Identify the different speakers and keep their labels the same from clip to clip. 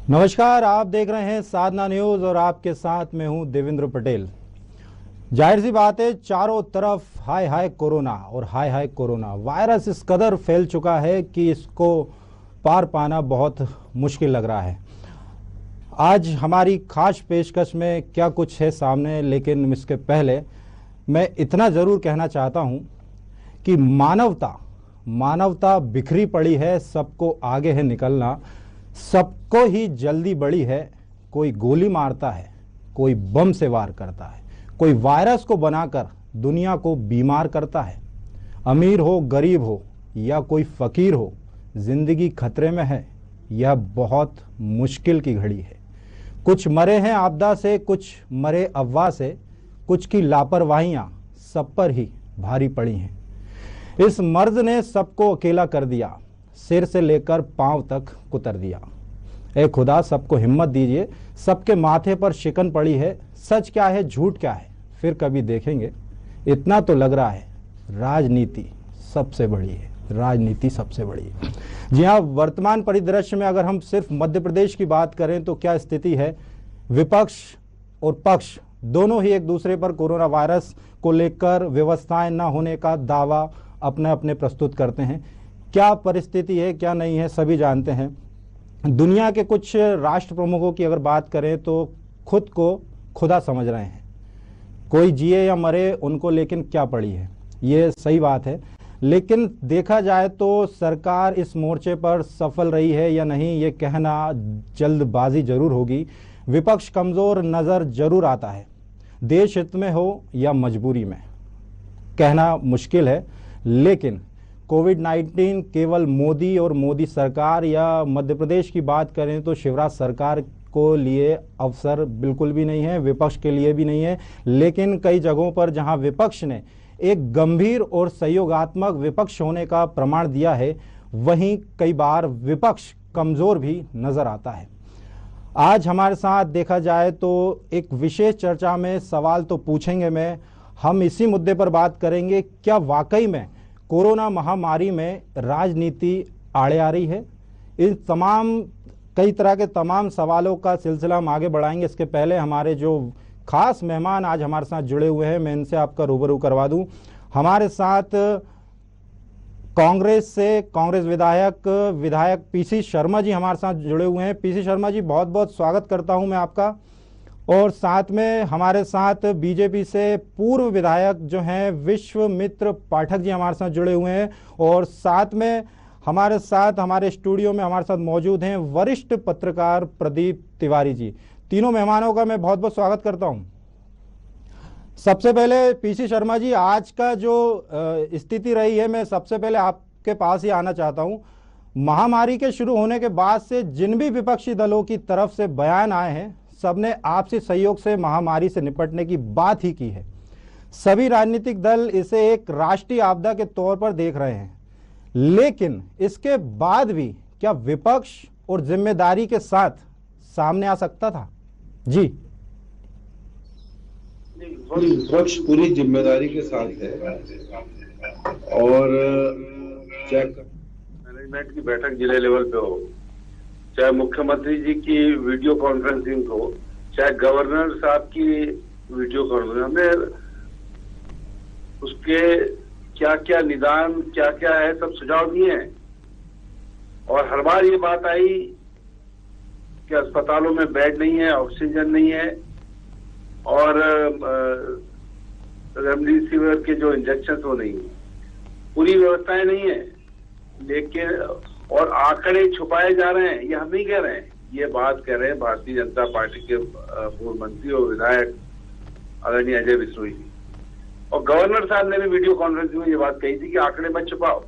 Speaker 1: नमस्कार, आप देख रहे हैं साधना न्यूज और आपके साथ मैं हूं देवेंद्र पटेल। जाहिर सी बात है, चारों तरफ हाय हाय कोरोना और हाय हाय कोरोना वायरस इस कदर फैल चुका है कि इसको पार पाना बहुत मुश्किल लग रहा है। आज हमारी खास पेशकश में क्या कुछ है सामने, लेकिन इसके पहले मैं इतना ज़रूर कहना चाहता हूं कि मानवता बिखरी पड़ी है, सबको आगे है निकलना, सबको ही जल्दी बड़ी है। कोई गोली मारता है, कोई बम से वार करता है, कोई वायरस को बनाकर दुनिया को बीमार करता है। अमीर हो, गरीब हो या कोई फकीर हो, जिंदगी खतरे में है। यह बहुत मुश्किल की घड़ी है। कुछ मरे हैं आपदा से, कुछ मरे अफवाह से, कुछ की लापरवाहियां सब पर ही भारी पड़ी हैं। इस मर्ज ने सबको अकेला कर दिया, सिर से लेकर पांव तक कुतर दिया। ए खुदा, सबको हिम्मत दीजिए, सबके माथे पर शिकन पड़ी है। सच क्या है, झूठ क्या है, फिर कभी देखेंगे। इतना तो लग रहा है, राजनीति सबसे बड़ी है, राजनीति सबसे बड़ी है। जी हाँ, वर्तमान परिदृश्य में अगर हम सिर्फ मध्य प्रदेश की बात करें तो क्या स्थिति है। विपक्ष और पक्ष दोनों ही एक दूसरे पर कोरोना वायरस को लेकर व्यवस्थाएं न होने का दावा अपने अपने प्रस्तुत करते हैं। क्या परिस्थिति है, क्या नहीं है, सभी जानते हैं। दुनिया के कुछ राष्ट्र प्रमुखों की अगर बात करें तो खुद को खुदा समझ रहे हैं। कोई जिए या मरे, उनको लेकिन क्या पड़ी है, ये सही बात है। लेकिन देखा जाए तो सरकार इस मोर्चे पर सफल रही है या नहीं, ये कहना जल्दबाजी जरूर होगी। विपक्ष कमजोर नजर जरूर आता है, देश हित में हो या मजबूरी में, कहना मुश्किल है। लेकिन कोविड-19 केवल मोदी और मोदी सरकार या मध्य प्रदेश की बात करें तो शिवराज सरकार को लिए अवसर बिल्कुल भी नहीं है, विपक्ष के लिए भी नहीं है। लेकिन कई जगहों पर जहां विपक्ष ने एक गंभीर और सहयोगात्मक विपक्ष होने का प्रमाण दिया है, वहीं कई बार विपक्ष कमजोर भी नजर आता है। आज हमारे साथ देखा जाए तो एक विशेष चर्चा में सवाल तो पूछेंगे मैं, हम इसी मुद्दे पर बात करेंगे, क्या वाकई में कोरोना महामारी में राजनीति आड़े आ रही है। इन तमाम कई तरह के तमाम सवालों का सिलसिला हम आगे बढ़ाएंगे। इसके पहले हमारे जो खास मेहमान आज हमारे साथ जुड़े हुए हैं, मैं इनसे आपका रूबरू करवा दूं। हमारे साथ कांग्रेस से कांग्रेस विधायक पीसी शर्मा जी हमारे साथ जुड़े हुए हैं। पीसी शर्मा जी, बहुत बहुत स्वागत करता हूं मैं आपका। और साथ में हमारे साथ बीजेपी से पूर्व विधायक जो हैं विश्वमित्र पाठक जी हमारे साथ जुड़े हुए हैं। और साथ में हमारे स्टूडियो में हमारे साथ मौजूद हैं वरिष्ठ पत्रकार प्रदीप तिवारी जी। तीनों मेहमानों का मैं बहुत बहुत स्वागत करता हूं। सबसे पहले पीसी शर्मा जी, आज का जो स्थिति रही है, मैं सबसे पहले आपके पास ही आना चाहता हूं। महामारी के शुरू होने के बाद से जिन भी विपक्षी दलों की तरफ से बयान आए हैं, सबने आपसी सहयोग से महामारी से निपटने की बात ही की है। सभी राजनीतिक दल इसे एक राष्ट्रीय आपदा के तौर पर देख रहे हैं। लेकिन इसके बाद भी क्या विपक्ष और जिम्मेदारी के साथ सामने आ सकता था? जी,
Speaker 2: विपक्ष पूरी जिम्मेदारी के साथ है और चाहे मैनेजमेंट की बैठक जिले लेवल पे हो, चाहे मुख्यमंत्री जी की वीडियो कॉन्फ्रेंसिंग हो, चाहे गवर्नर साहब की वीडियो कॉन्फ्रेंसिंग, हमने उसके क्या क्या निदान क्या क्या है सब सुझाव दिए हैं। और हर बार ये बात आई कि अस्पतालों में बेड नहीं है, ऑक्सीजन नहीं है और रेमडेसिविर के जो इंजेक्शन वो नहीं है, पूरी व्यवस्थाएं नहीं है। लेकिन और आंकड़े छुपाए जा रहे हैं, ये हम नहीं कह रहे हैं, ये बात कह रहे हैं भारतीय जनता पार्टी के पूर्व मंत्री और विधायक आदरणीय अजय विश्नोई जी। और गवर्नर साहब ने भी वीडियो कॉन्फ्रेंसिंग में ये बात कही थी कि आंकड़े मत छुपाओ।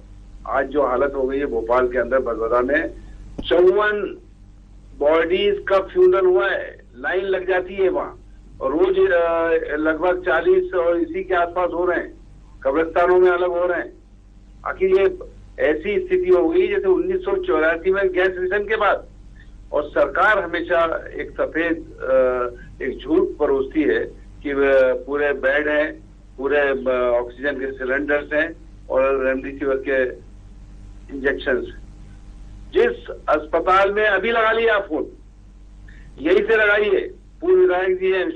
Speaker 2: आज जो हालत हो गई है भोपाल के अंदर बरबदा में, 54 बॉडीज का फ्यूनरल हुआ है, लाइन लग जाती है वहां, और रोज लगभग 40 और इसी के आसपास हो रहे हैं, कब्रिस्तानों में अलग हो रहे हैं। आखिर ये ऐसी स्थिति हो गई जैसे 1984 में गैस रिविजन के बाद। और सरकार हमेशा एक सफेद एक झूठ परोसती है कि पूरे बेड हैं, पूरे ऑक्सीजन के सिलेंडर्स हैं और रेमडेसिविर के इंजेक्शन। जिस अस्पताल में अभी लगा लिया फोन, यही से लगाइए, पूर्व विधायक जी हैं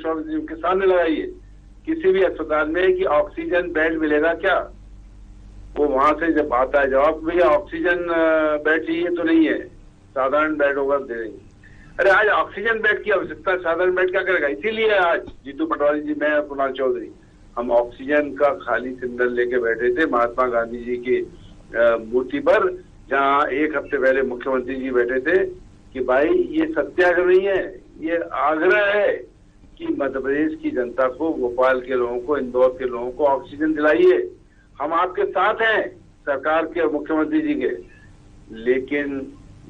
Speaker 2: के सामने लगाइए किसी भी अस्पताल में कि ऑक्सीजन बेड मिलेगा क्या। वो वहां से जब आता है जवाब, भैया ऑक्सीजन बेड चाहिए तो नहीं है, साधारण बेड होगा दे देंगे। अरे आज ऑक्सीजन बेड की आवश्यकता, साधारण बेड क्या करेगा। इसीलिए आज जीतू पटवारी जी, मैं कुणाल चौधरी, हम ऑक्सीजन का खाली सिलेंडर लेके बैठे थे महात्मा गांधी जी की मूर्ति पर, जहां एक हफ्ते पहले मुख्यमंत्री जी बैठे थे कि भाई ये सत्याग्रह नहीं है, ये आग्रह है कि मध्य प्रदेश की जनता को, भोपाल के लोगों को, इंदौर के लोगों को ऑक्सीजन दिलाइए। हम आपके साथ हैं, सरकार के, मुख्यमंत्री जी के, लेकिन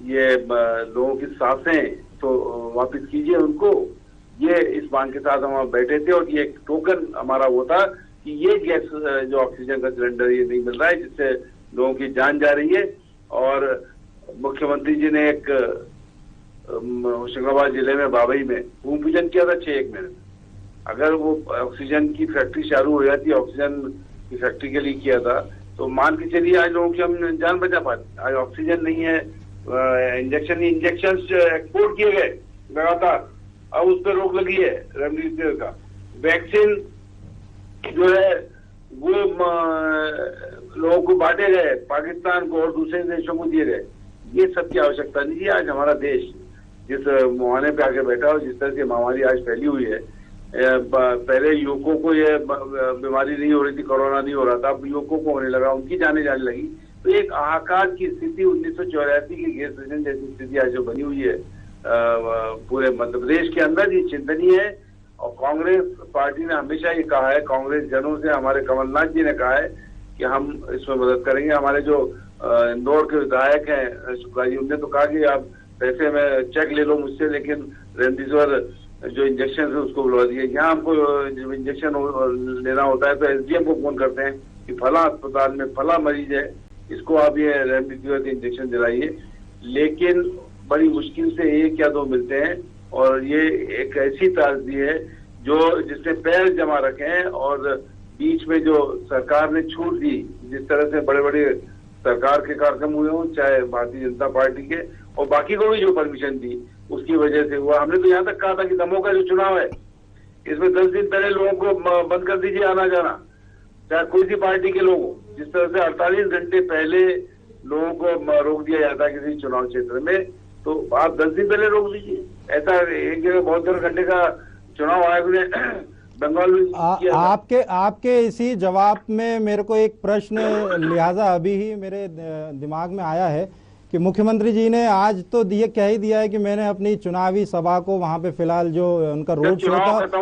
Speaker 2: ये लोगों की सांसें तो वापस कीजिए उनको। ये इस मांग के साथ हम बैठे थे और ये एक टोकन हमारा वो था कि ये गैस जो ऑक्सीजन का सिलेंडर ये नहीं मिल रहा है, जिससे लोगों की जान जा रही है। और मुख्यमंत्री जी ने एक होशंगाबाद जिले में बाबई में भूमि पूजन किया था 6 महीने। अगर वो ऑक्सीजन की फैक्ट्री चालू हो जाती, ऑक्सीजन की फैक्ट्री के लिए किया था, तो मान के चलिए आज लोगों की हम जान बचा पाते। आज ऑक्सीजन नहीं है, इंजेक्शन एक्सपोर्ट किए गए लगातार, अब उस पर रोक लगी है। रेमडेसिविर का वैक्सीन जो है वो लोगों को बांटे गए, पाकिस्तान को और दूसरे देशों को दिए गए। ये सब की आवश्यकता नहीं है। आज हमारा देश जिस मुहाने पे आके बैठा और जिस तरह से महामारी आज फैली हुई है, पहले युवकों को ये बीमारी नहीं हो रही थी, कोरोना नहीं हो रहा था, अब युवकों को होने लगा, उनकी जाने जाने लगी। तो एक हाहाकार की स्थिति 1984 की गैस रिजन जैसी स्थिति आज जो बनी हुई है पूरे मध्य प्रदेश के अंदर, ये चिंतनीय है। और कांग्रेस पार्टी ने हमेशा ये कहा है, कांग्रेस जनों से हमारे कमलनाथ जी ने कहा है कि हम इसमें मदद करेंगे। हमारे जो इंदौर के विधायक हैं शुक्ला जी, उनने तो कहा कि आप पैसे में चेक ले लो मुझसे, लेकिन रेमडेसिविर जो इंजेक्शन है उसको बुलवा दिए। यहाँ हमको इंजेक्शन लेना होता है तो एसडीएम को फोन करते हैं कि फला अस्पताल में फला मरीज है, इसको आप ये रेमडेसिविर के इंजेक्शन दिलाइए। लेकिन बड़ी मुश्किल से 1 या 2 मिलते हैं और ये एक ऐसी त्रासदी है जो जिसने पैर जमा रखे हैं। और बीच में जो सरकार ने छूट दी, जिस तरह से बड़े बड़े सरकार के कार्यक्रम हुए हों, चाहे भारतीय जनता पार्टी के, और बाकी को भी जो परमिशन दी उसकी वजह से हुआ। हमने तो यहाँ तक कहा था कि दमोह का जो चुनाव है इसमें 10 दिन पहले लोगों को बंद कर दीजिए आना जाना, चाहे कोई सी पार्टी के लोग। जिस तरह से 48 घंटे पहले लोगों को रोक दिया जाता है किसी चुनाव क्षेत्र में, तो आप 10 दिन पहले रोक दीजिए। ऐसा एक जगह 72 घंटे का चुनाव आयोग ने बंगाल में किया था।
Speaker 1: आपके इसी जवाब में मेरे को एक प्रश्न लिहाजा अभी ही मेरे दिमाग में आया है कि मुख्यमंत्री जी ने आज तो ये कह ही दिया है कि मैंने अपनी चुनावी सभा को वहां पे फिलहाल जो उनका रोड शो था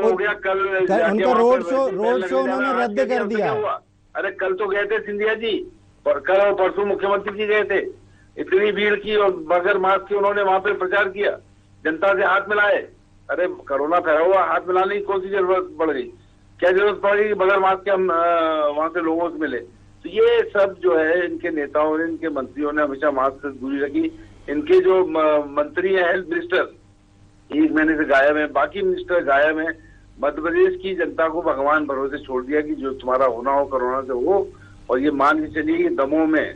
Speaker 1: उनका रोड शो उन्होंने रद्द कर दिया।
Speaker 2: अरे कल तो गए थे सिंधिया जी, और कल और परसों मुख्यमंत्री जी गए थे। इतनी भीड़ की और बगैर मास्क के उन्होंने वहां पे प्रचार किया, जनता से हाथ मिलाए। अरे कोरोना फैला हुआ, हाथ मिलाने की कौन सी जरूरत पड़ गई? क्या जरूरत पड़ गई कि बगैर मास्क के हम वहां से लोगों से मिले? तो ये सब जो है इनके नेताओं ने, इनके मंत्रियों ने हमेशा मास्क से दूरी रखी। इनके जो मंत्री हैं, हेल्थ मिनिस्टर 1 महीने से गायब है, बाकी मिनिस्टर गायब है। मध्य प्रदेश की जनता को भगवान भरोसे छोड़ दिया कि जो तुम्हारा होना हो कोरोना से हो। और ये मान के चलिए कि दमोह में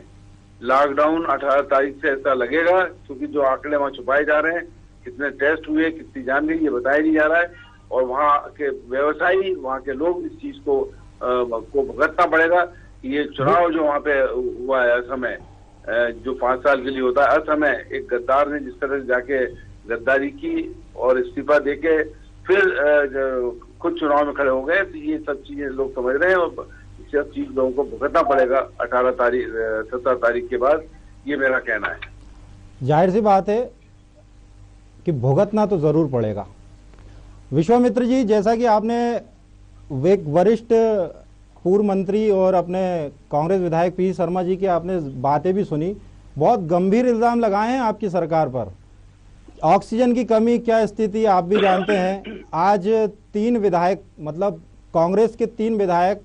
Speaker 2: लॉकडाउन 18 तारीख से ऐसा लगेगा, क्योंकि जो आंकड़े वहां छुपाए जा रहे हैं, कितने टेस्ट हुए, कितनी जान गई, ये बताया नहीं जा रहा है। और वहाँ के व्यवसायी, वहाँ के लोग इस चीज को भुगतना पड़ेगा। ये चुनाव जो वहाँ पे हुआ है असमय, जो 5 साल के लिए होता है, असमय एक गद्दार ने जिस तरह से जाके गद्दारी की और इस्तीफा देके फिर खुद चुनाव में खड़े हो गए, तो ये सब चीजें लोग समझ रहे हैं और सब चीज लोगों को भुगतना पड़ेगा 17 तारीख के बाद, ये मेरा कहना है।
Speaker 1: जाहिर सी बात है कि भुगतना तो जरूर पड़ेगा। विश्वामित्र जी, जैसा कि आपने एक वरिष्ठ पूर्व मंत्री और अपने कांग्रेस विधायक पी शर्मा जी की आपने बातें भी सुनी, बहुत गंभीर इल्जाम लगाए हैं आपकी सरकार पर। ऑक्सीजन की कमी क्या स्थिति आप भी जानते हैं। आज 3 विधायक, मतलब कांग्रेस के 3 विधायक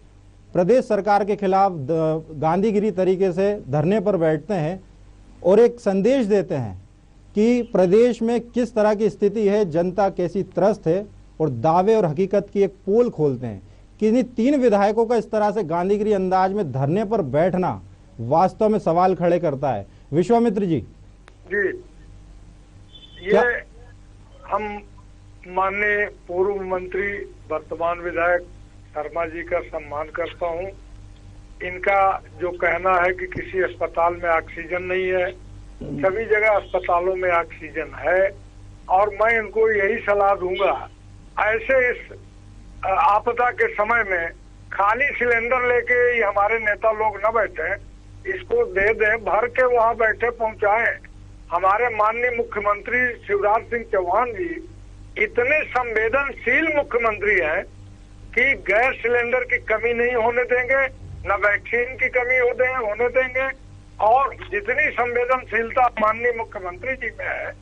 Speaker 1: प्रदेश सरकार के खिलाफ गांधीगिरी तरीके से धरने पर बैठते हैं और एक संदेश देते हैं कि प्रदेश में किस तरह की स्थिति है, जनता कैसी त्रस्त है, और दावे और हकीकत की एक पोल खोलते हैं कि इन 3 विधायकों का इस तरह से गांधीगिरी अंदाज में धरने पर बैठना वास्तव में सवाल खड़े करता है। विश्वामित्र जी,
Speaker 3: ये हम माननीय पूर्व मंत्री वर्तमान विधायक शर्मा जी का सम्मान करता हूं। इनका जो कहना है कि किसी अस्पताल में ऑक्सीजन नहीं है, सभी जगह अस्पतालों में ऑक्सीजन है। और मैं इनको यही सलाह दूंगा, ऐसे इस आपदा के समय में खाली सिलेंडर लेके ये हमारे नेता लोग न बैठे, इसको दे दें, भर के वहां बैठे पहुंचाएं। हमारे माननीय मुख्यमंत्री शिवराज सिंह चौहान जी इतने संवेदनशील मुख्यमंत्री हैं कि गैस सिलेंडर की कमी नहीं होने देंगे, न वैक्सीन की कमी होने देंगे। और जितनी संवेदनशीलता माननीय मुख्यमंत्री जी में है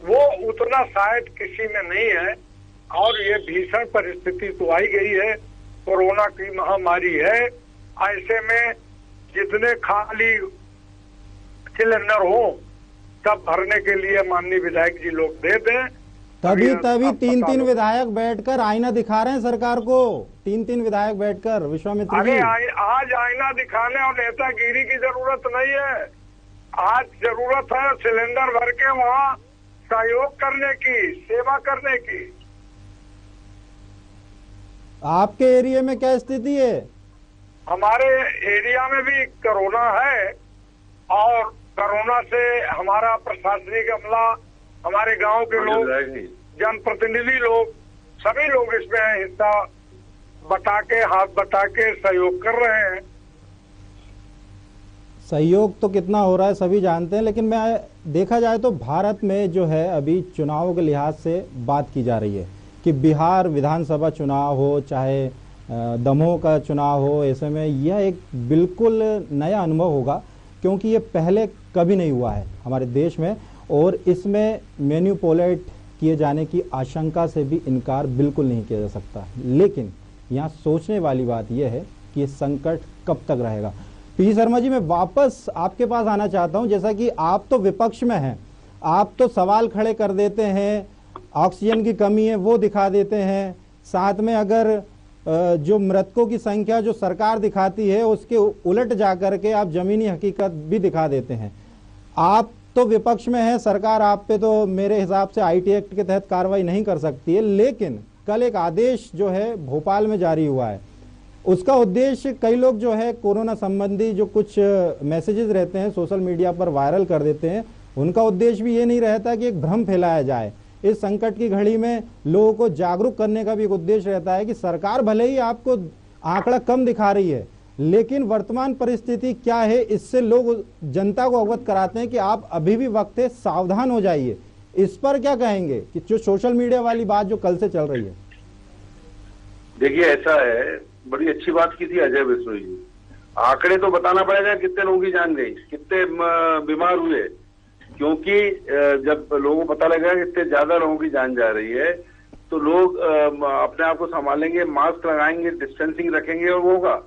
Speaker 3: वो उतना शायद किसी में नहीं है। और ये भीषण परिस्थिति तो आई गई है, कोरोना की महामारी है। ऐसे में जितने खाली सिलेंडर हो तब भरने के लिए माननीय विधायक जी लोग दे दें।
Speaker 1: तभी 3 विधायक बैठकर आईना दिखा रहे हैं सरकार को। 3 विधायक बैठकर विश्वामित्र जी।
Speaker 3: आज आईना दिखाने और नेतागिरी की जरूरत नहीं है। आज जरूरत है सिलेंडर भर के वहाँ सहयोग करने की, सेवा करने की।
Speaker 1: आपके एरिया में क्या स्थिति है?
Speaker 3: हमारे एरिया में भी कोरोना है और कोरोना से हमारा प्रशासनिक अमला, हमारे गांव के लोग, जनप्रतिनिधि लोग, सभी लोग इसमें हिस्सा बटा के, हाथ बटा के सहयोग कर रहे हैं।
Speaker 1: सहयोग तो कितना हो रहा है सभी जानते हैं, लेकिन मैं देखा जाए तो भारत में जो है अभी चुनावों के लिहाज से बात की जा रही है कि बिहार विधानसभा चुनाव हो, चाहे दमोह का चुनाव हो, ऐसे में यह एक बिल्कुल नया अनुभव होगा क्योंकि ये पहले कभी नहीं हुआ है हमारे देश में। और इसमें मैनिपुलेट किए जाने की आशंका से भी इनकार बिल्कुल नहीं किया जा सकता। लेकिन यहाँ सोचने वाली बात यह है कि ये संकट कब तक रहेगा। पी शर्मा जी, मैं वापस आपके पास आना चाहता हूँ। जैसा कि आप तो विपक्ष में हैं, आप तो सवाल खड़े कर देते हैं, ऑक्सीजन की कमी है वो दिखा देते हैं, साथ में अगर जो मृतकों की संख्या जो सरकार दिखाती है उसके उलट जाकर के आप जमीनी हकीकत भी दिखा देते हैं। आप तो विपक्ष में है, सरकार आप पे तो मेरे हिसाब से आईटी एक्ट के तहत कार्रवाई नहीं कर सकती है। लेकिन कल एक आदेश जो है भोपाल में जारी हुआ है, उसका उद्देश्य कई लोग जो है कोरोना संबंधी जो कुछ मैसेजेस रहते हैं सोशल मीडिया पर वायरल कर देते हैं, उनका उद्देश्य भी ये नहीं रहता कि एक भ्रम फैलाया जाए। इस संकट की घड़ी में लोगों को जागरूक करने का भी एक उद्देश्य रहता है कि सरकार भले ही आपको आंकड़ा कम दिखा रही है, लेकिन वर्तमान परिस्थिति क्या है इससे लोग जनता को अवगत कराते हैं कि आप अभी भी वक्त है, सावधान हो जाइए। इस पर क्या कहेंगे कि जो सोशल मीडिया वाली बात जो कल से चल रही है?
Speaker 2: देखिए, ऐसा है, बड़ी अच्छी बात की थी अजय बिश्नोई जी। आंकड़े तो बताना पड़ेगा कितने लोगों की जान गई, कितने बीमार हुए, क्योंकि जब लोगों को पता लगेगा कि इतने ज्यादा लोगों की जान जा रही है तो लोग अपने आप को संभालेंगे, मास्क लगाएंगे, डिस्टेंसिंग रखेंगे और वो होगा।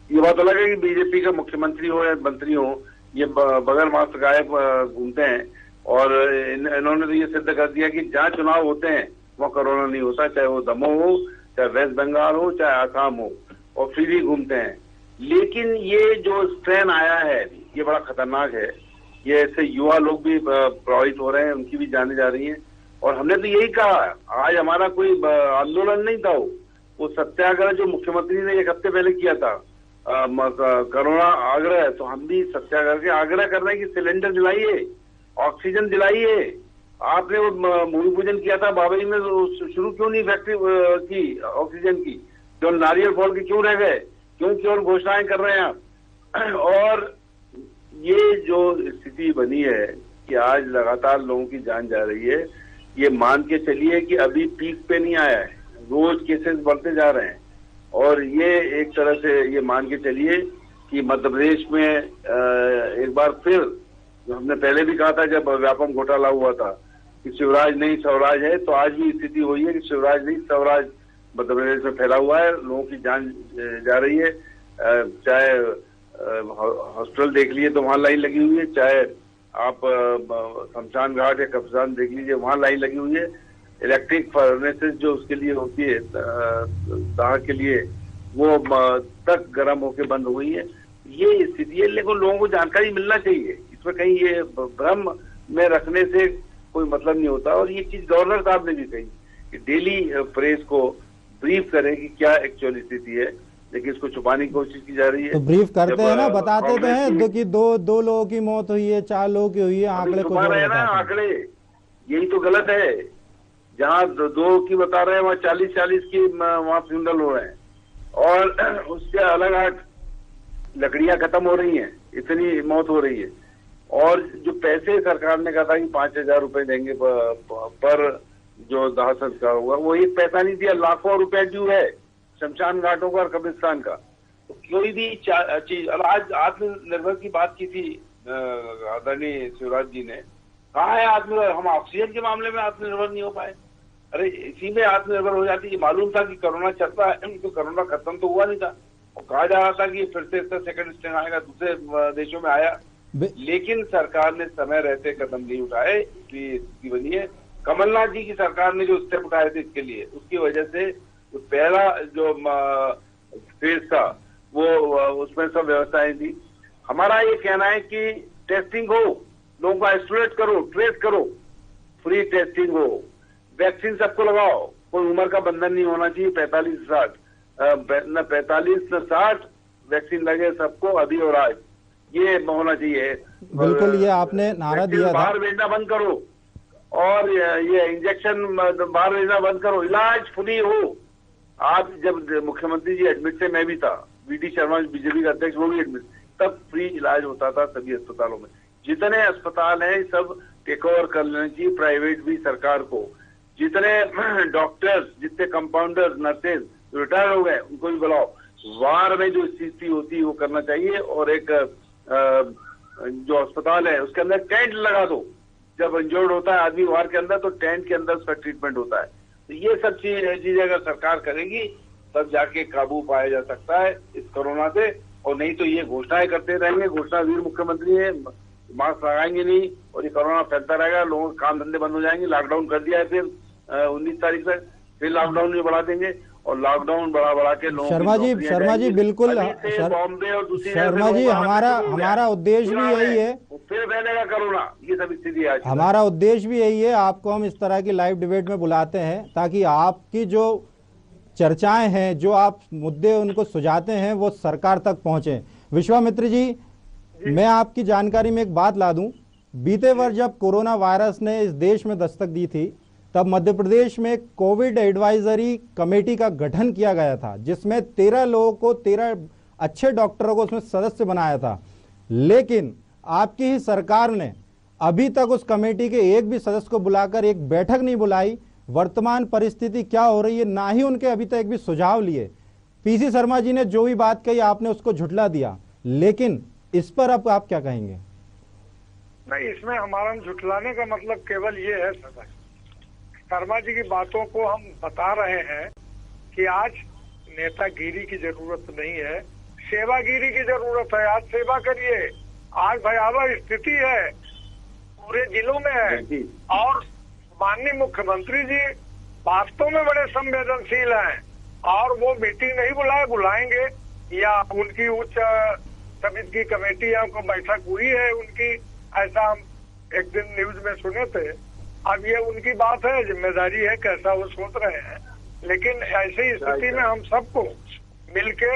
Speaker 2: ये बात अलग है कि बीजेपी का मुख्यमंत्री हो या मंत्री हो, ये बगैर मास्क लगाए घूमते हैं। और इन्होंने तो ये सिद्ध कर दिया कि जहाँ चुनाव होते हैं वहाँ कोरोना नहीं होता, चाहे वो दमोह हो, चाहे वेस्ट बंगाल हो, चाहे आसाम हो, और फ्रीली घूमते हैं। लेकिन ये जो स्ट्रेन आया है ये बड़ा खतरनाक है। ये ऐसे युवा लोग भी प्रभावित हो रहे हैं, उनकी भी जाने जा रही हैं। और हमने तो यही कहा, आज हमारा कोई आंदोलन नहीं था, वो सत्याग्रह जो मुख्यमंत्री ने 1 हफ्ते पहले किया था, कोरोना आग्रह, तो हम भी सत्याग्रह के आग्रह कर रहे हैं कि सिलेंडर दिलाइए, ऑक्सीजन दिलाइए। आपने वो भूमि पूजन किया था बाबरी में, तो शुरू क्यों नहीं फैक्ट्री की ऑक्सीजन की? जो नारियल फोड़ के क्यों रह गए? क्यों केवल घोषणाएं कर रहे हैं आप? और ये जो स्थिति बनी है कि आज लगातार लोगों की जान जा रही है, ये मान के चलिए कि अभी पीक पे नहीं आया है, रोज केसेस बढ़ते जा रहे हैं। और ये एक तरह से ये मान के चलिए कि मध्य प्रदेश में एक बार फिर, जो हमने पहले भी कहा था जब व्यापम घोटाला हुआ था कि शिवराज नहीं स्वराज है, तो आज भी स्थिति हुई है कि शिवराज नहीं स्वराज मध्य प्रदेश में फैला हुआ है, लोगों की जान जा रही है। चाहे हॉस्पिटल देख लीजिए तो वहां लाइन लगी हुई है, चाहे आप शमशान घाट या कब्रिस्तान देख लीजिए वहां लाइन लगी हुई है। इलेक्ट्रिक फर्नेसेस जो उसके लिए होती है दाह के लिए, वो तक गर्म होकर बंद हुई है। ये स्थिति है, लेकिन लोगों को जानकारी मिलना चाहिए। इसमें कहीं ये भ्रम में रखने से कोई मतलब नहीं होता। और ये चीज गवर्नर साहब ने भी कही कि डेली प्रेस को ब्रीफ करें कि क्या एक्चुअल स्थिति है, लेकिन इसको छुपाने की कोशिश की जा रही है।
Speaker 1: तो ब्रीफ करते हैं ना, बताते तो हैं कि दो लोगों की मौत हुई है, 4 लोगों की हुई है, आंकड़े को जोड़
Speaker 2: रहे ना आंकड़े, यही तो गलत है। जहाँ 2 की बता रहे हैं वहाँ 40 की वहाँ फ्यूनरल हो रहे हैं, और उससे अलग हट लकड़ियां खत्म हो रही हैं, इतनी मौत हो रही है। और जो पैसे सरकार ने कहा था कि 5,000 रुपए देंगे पर जो दाह संस्कार होगा, वो 1 पैसा नहीं दिया। लाखों रुपए ड्यू है शमशान घाटों का और कब्रिस्तान का। तो कोई भी चीज, आज आत्मनिर्भर की बात की थी आदरणीय शिवराज जी ने, कहा है आत्मनिर्भर, हम ऑक्सीजन के मामले में आत्मनिर्भर नहीं हो पाए। अरे इसी में आत्मनिर्भर हो जाती। मालूम था कि कोरोना चलता है, तो कोरोना खत्म तो हुआ नहीं था, और कहा जा रहा था कि फिर से इसका सेकंड स्ट्रेन आएगा, दूसरे देशों में आया, लेकिन सरकार ने समय रहते कदम नहीं उठाए, इसलिए स्थिति बनी है। कमलनाथ जी की सरकार ने जो स्टेप उठाए थे इसके लिए, उसकी वजह से पहला जो फेज था वो उसमें सब व्यवस्थाएं थी। हमारा ये कहना है कि टेस्टिंग हो, लोगों को आइसोलेट करो, ट्रेस करो, फ्री टेस्टिंग हो, वैक्सीन सबको लगाओ, कोई उम्र का बंधन नहीं होना चाहिए। 45-60 न 45 न 60 वैक्सीन लगे सबको, अभी और आज, ये होना चाहिए।
Speaker 1: बिल्कुल, ये आपने नारा दिया था,
Speaker 2: बाहर भेजना बंद करो, और ये इंजेक्शन बाहर भेजना बंद करो, इलाज फ्री हो। आज जब मुख्यमंत्री जी एडमिट थे, मैं भी था, वीडी शर्मा बीजेपी का अध्यक्ष, वो भी एडमिट, तब फ्री इलाज होता था सभी अस्पतालों में। जितने अस्पताल हैं सब टेक ओवर कर लेना चाहिए, प्राइवेट भी सरकार को। जितने डॉक्टर्स, जितने कंपाउंडर्स, नर्सेज रिटायर हो गए, उनको भी बुलाओ। वार में जो स्थिति होती है वो करना चाहिए, और एक जो अस्पताल है उसके अंदर टेंट लगा दो। जब इंजर्ड होता है आदमी वार के अंदर, तो टेंट के अंदर उसका ट्रीटमेंट होता है। तो ये सब चीजें अगर सरकार करेगी तब जाके काबू पाया जा सकता है इस कोरोना से। और नहीं तो ये घोषणाएं करते रहेंगे, घोषणावीर मुख्यमंत्री है, मास्क लगाएंगे नहीं और ये कोरोना फैलता रहेगा, लोगों के काम धंधे बंद हो जाएंगे। लॉकडाउन कर दिया है फिर 19 तारीख तक, फिर लॉकडाउन भी बढ़ा देंगे, और लॉकडाउन बढ़ा के लोगों
Speaker 1: शर्मा जी बिल्कुल,
Speaker 2: बॉम्बे और दूसरी
Speaker 1: शर्मा जी हमारा उद्देश्य भी यही है,
Speaker 2: फिर फैलेगा कोरोना। ये सब स्थिति है,
Speaker 1: हमारा उद्देश्य भी यही है। आपको हम इस तरह की लाइव डिबेट में बुलाते हैं ताकि आपकी जो चर्चाएं हैं, जो आप मुद्दे उनको सुझाते हैं, वो सरकार तक पहुंचे। विश्वामित्र जी, मैं आपकी जानकारी में एक बात ला दूं, बीते वर्ष जब कोरोना वायरस ने इस देश में दस्तक दी थी, तब मध्य प्रदेश में कोविड एडवाइजरी कमेटी का गठन किया गया था, जिसमें 13 लोगों को, 13 अच्छे डॉक्टरों को उसमें सदस्य बनाया था। लेकिन आपकी ही सरकार ने अभी तक उस कमेटी के एक भी सदस्य को बुलाकर एक बैठक नहीं बुलाई। वर्तमान परिस्थिति क्या हो रही है, ना ही उनके अभी तक एक भी सुझाव लिए। पीसी शर्मा जी ने जो भी बात कही आपने उसको झुठला दिया, लेकिन इस पर अब आप क्या कहेंगे?
Speaker 3: नहीं, इसमें हमारा झुठलाने का मतलब केवल ये है शर्मा जी की बातों को हम बता रहे हैं कि आज नेतागिरी की जरूरत नहीं है, सेवागिरी की जरूरत है। आज सेवा करिए। आज भयावह स्थिति है, पूरे जिलों में है, और माननीय मुख्यमंत्री जी वास्तव में बड़े संवेदनशील हैं, और वो मीटिंग नहीं बुलाएंगे, या उनकी उच्च समिति की कमेटी या उनको बैठक हुई है उनकी, ऐसा हम एक दिन न्यूज में सुने थे। अब ये उनकी बात है, जिम्मेदारी है कैसा वो सोच रहे हैं, लेकिन ऐसी स्थिति में हम सबको मिलके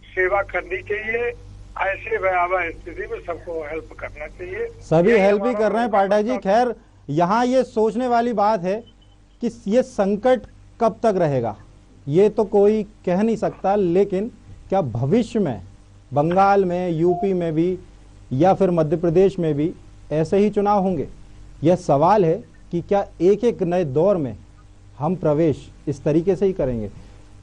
Speaker 3: सेवा करनी चाहिए। ऐसे भयावह स्थिति में सबको हेल्प करना चाहिए।
Speaker 1: सभी हेल्प ही कर रहे हैं पाठक जी। खैर, यहाँ ये सोचने वाली बात है कि ये संकट कब तक रहेगा, ये तो कोई कह नहीं सकता, लेकिन क्या भविष्य में बंगाल में, यूपी में भी, या फिर मध्य प्रदेश में भी ऐसे ही चुनाव होंगे? यह सवाल है कि क्या एक एक नए दौर में हम प्रवेश इस तरीके से ही करेंगे?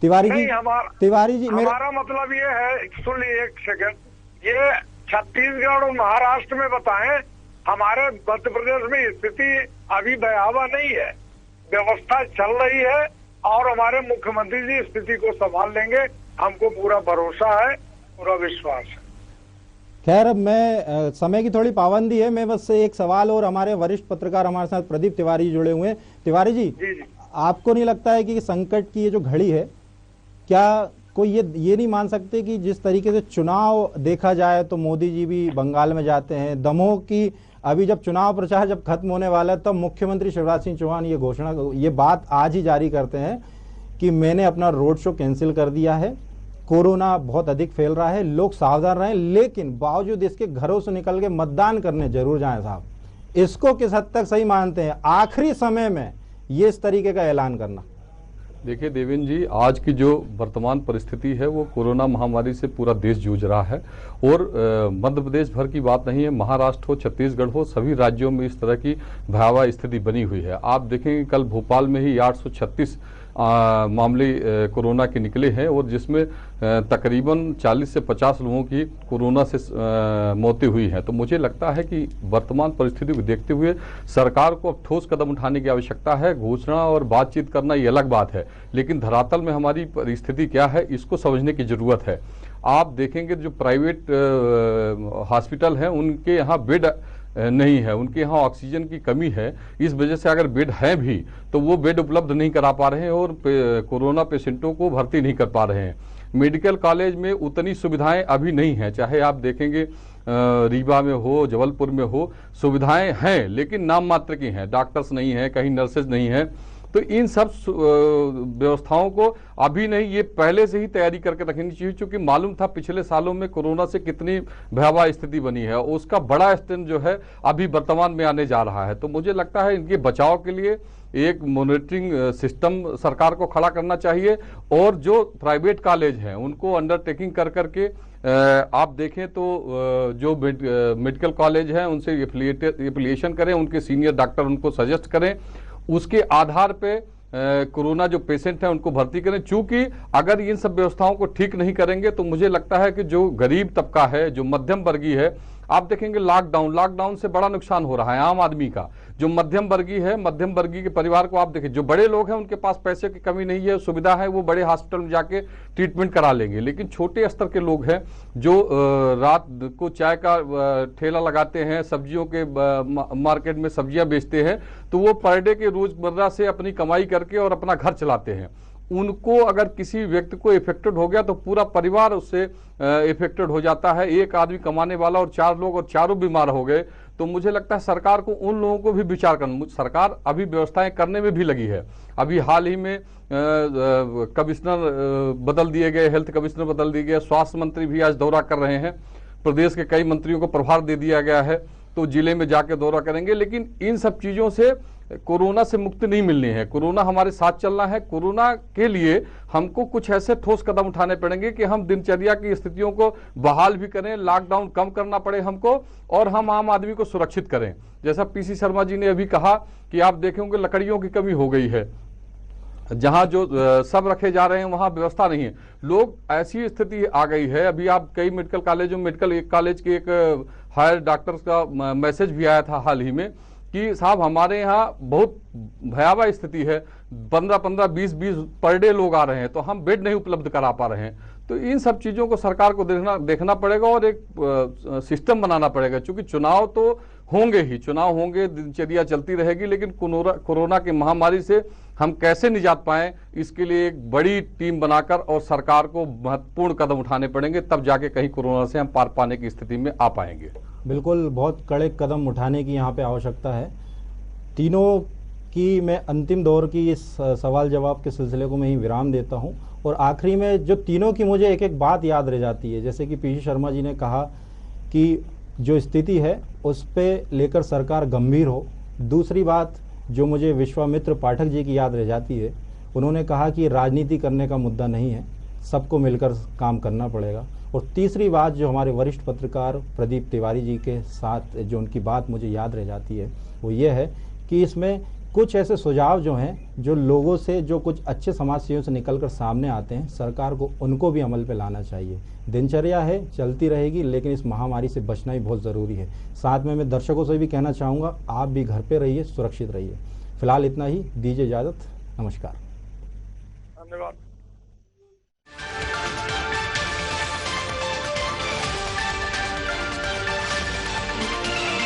Speaker 1: तिवारी जी,
Speaker 3: हमारा मतलब ये है, सुन लीजिए एक सेकंड, ये छत्तीसगढ़ और महाराष्ट्र में बताएं, हमारे मध्य प्रदेश में स्थिति अभी भयावह नहीं है, व्यवस्था चल रही है, और हमारे मुख्यमंत्री जी स्थिति को संभाल लेंगे, हमको पूरा भरोसा है, पूरा विश्वास है।
Speaker 1: खैर, अब मैं समय की थोड़ी पाबंदी है, मैं बस एक सवाल, और हमारे वरिष्ठ पत्रकार हमारे साथ प्रदीप तिवारी जुड़े हुए हैं। तिवारी जी, आपको नहीं लगता है कि संकट की ये जो घड़ी है, क्या कोई ये नहीं मान सकते कि जिस तरीके से चुनाव देखा जाए तो मोदी जी भी बंगाल में जाते हैं, दमोह की अभी जब चुनाव प्रचार जब खत्म होने वाला है तब मुख्यमंत्री शिवराज सिंह चौहान ये बात आज ही जारी करते हैं कि मैंने अपना रोड शो कैंसिल कर दिया है, कोरोना बहुत अधिक फैल रहा है, लोग सावधान रहें, लेकिन बावजूद इसके घरों से निकल के मतदान करने जरूर जाएं साहब। इसको किस हद तक सही मानते हैं आखिरी समय में ये इस तरीके का ऐलान करना?
Speaker 4: देखिए देवेंद्र जी, आज की जो वर्तमान परिस्थिति है वो कोरोना महामारी से पूरा देश जूझ रहा है और मध्य प्रदेश भर की बात नहीं है, महाराष्ट्र हो, छत्तीसगढ़ हो, सभी राज्यों में इस तरह की भयावह स्थिति बनी हुई है। आप देखेंगे कल भोपाल में ही 836 मामले कोरोना के निकले हैं और जिसमें तकरीबन 40 से 50 लोगों की कोरोना से मौतें हुई हैं। तो मुझे लगता है कि वर्तमान परिस्थिति को देखते हुए सरकार को अब ठोस कदम उठाने की आवश्यकता है। घोषणा और बातचीत करना ये अलग बात है, लेकिन धरातल में हमारी परिस्थिति क्या है इसको समझने की जरूरत है। आप देखेंगे जो प्राइवेट हॉस्पिटल हैं उनके यहाँ बेड नहीं है, उनके यहाँ ऑक्सीजन की कमी है। इस वजह से अगर बेड हैं भी तो वो बेड उपलब्ध नहीं करा पा रहे हैं और कोरोना पेशेंटों को भर्ती नहीं कर पा रहे हैं। मेडिकल कॉलेज में उतनी सुविधाएं अभी नहीं हैं, चाहे आप देखेंगे रीवा में हो, जबलपुर में हो, सुविधाएं हैं लेकिन नाम मात्र की हैं, डॉक्टर्स नहीं हैं, कहीं नर्सेज नहीं हैं। तो इन सब व्यवस्थाओं को अभी नहीं, ये पहले से ही तैयारी करके रखनी चाहिए, क्योंकि मालूम था पिछले सालों में कोरोना से कितनी भयावह स्थिति बनी है। उसका बड़ा स्टैंड जो है अभी वर्तमान में आने जा रहा है। तो मुझे लगता है इनके बचाव के लिए एक मॉनिटरिंग सिस्टम सरकार को खड़ा करना चाहिए और जो प्राइवेट कॉलेज हैं उनको अंडरटेकिंग कर करके आप देखें तो जो मेडिकल कॉलेज हैं उनसे एफिलिएशन करें, उनके सीनियर डॉक्टर उनको सजेस्ट करें, उसके आधार पे कोरोना जो पेशेंट हैं उनको भर्ती करें। चूंकि अगर इन सब व्यवस्थाओं को ठीक नहीं करेंगे तो मुझे लगता है कि जो गरीब तबका है, जो मध्यम वर्गीय है, आप देखेंगे लॉकडाउन से बड़ा नुकसान हो रहा है आम आदमी का। जो मध्यम वर्गीय है, मध्यम वर्गीय के परिवार को आप देखें, जो बड़े लोग हैं उनके पास पैसे की कमी नहीं है, सुविधा है, वो बड़े हॉस्पिटल में जाके ट्रीटमेंट करा लेंगे। लेकिन छोटे स्तर के लोग हैं जो रात को चाय का ठेला लगाते हैं, सब्जियों के मार्केट में सब्जियां बेचते हैं, तो वो पर डे के रोजमर्रा से अपनी कमाई करके और अपना घर चलाते हैं। उनको अगर किसी व्यक्ति को इफेक्टेड हो गया तो पूरा परिवार उससे इफेक्टेड हो जाता है। एक आदमी कमाने वाला और 4 लोग और चारों बीमार हो गए। तो मुझे लगता है सरकार को उन लोगों को भी विचार करना, सरकार अभी व्यवस्थाएं करने में भी लगी है। अभी हाल ही में कमिश्नर बदल दिए गए, हेल्थ कमिश्नर बदल दिए गए, स्वास्थ्य मंत्री भी आज दौरा कर रहे हैं, प्रदेश के कई मंत्रियों को प्रभार दे दिया गया है, तो जिले में जाके दौरा करेंगे। लेकिन इन सब चीजों से कोरोना से मुक्ति नहीं मिलनी है, कोरोना हमारे साथ चलना है। कोरोना के लिए हमको कुछ ऐसे ठोस कदम उठाने पड़ेंगे कि हम दिनचर्या की स्थितियों को बहाल भी करें, लॉकडाउन कम करना पड़े हमको, और हम आम आदमी को सुरक्षित करें। जैसा पीसी शर्मा जी ने अभी कहा कि आप देखेंगे लकड़ियों की कमी हो गई है, जहां जो सब रखे जा रहे हैं वहां व्यवस्था नहीं है। लोग, ऐसी स्थिति आ गई है, अभी आप कई मेडिकल कॉलेजों में, मेडिकल कॉलेज के एक हायर डॉक्टर्स का मैसेज भी आया था हाल ही में कि साहब हमारे यहाँ बहुत भयावह स्थिति है, 15-15, 20-20 पर डे लोग आ रहे हैं, तो हम बेड नहीं उपलब्ध करा पा रहे हैं। तो इन सब चीज़ों को सरकार को देखना पड़ेगा और एक सिस्टम बनाना पड़ेगा, क्योंकि चुनाव तो होंगे ही, चुनाव होंगे, दिनचर्या चलती रहेगी, लेकिन कोरोना की महामारी से हम कैसे निजात पाएं, इसके लिए एक बड़ी टीम बनाकर और सरकार को महत्वपूर्ण कदम उठाने पड़ेंगे, तब जाके कहीं कोरोना से हम पार पाने की स्थिति में आ पाएंगे।
Speaker 1: बिल्कुल, बहुत कड़े कदम उठाने की यहाँ पे आवश्यकता है। तीनों की मैं अंतिम दौर की इस सवाल जवाब के सिलसिले को मैं ही विराम देता हूँ, और आखिरी में जो तीनों की मुझे एक एक बात याद रह जाती है, जैसे कि पीसी शर्मा जी ने कहा कि जो स्थिति है उस पे लेकर सरकार गंभीर हो। दूसरी बात जो मुझे विश्वामित्र पाठक जी की याद रह जाती है, उन्होंने कहा कि राजनीति करने का मुद्दा नहीं है, सबको मिलकर काम करना पड़ेगा। और तीसरी बात जो हमारे वरिष्ठ पत्रकार प्रदीप तिवारी जी के साथ जो उनकी बात मुझे याद रह जाती है, वो ये है कि इसमें कुछ ऐसे सुझाव जो हैं, जो लोगों से, जो कुछ अच्छे समाजसेवियों से निकलकर सामने आते हैं, सरकार को उनको भी अमल पे लाना चाहिए। दिनचर्या है, चलती रहेगी, लेकिन इस महामारी से बचना ही बहुत ज़रूरी है। साथ में मैं दर्शकों से भी कहना चाहूँगा, आप भी घर पे रहिए, सुरक्षित रहिए। फिलहाल इतना ही, दीजिए इजाज़त, नमस्कार।
Speaker 3: धन्यवाद।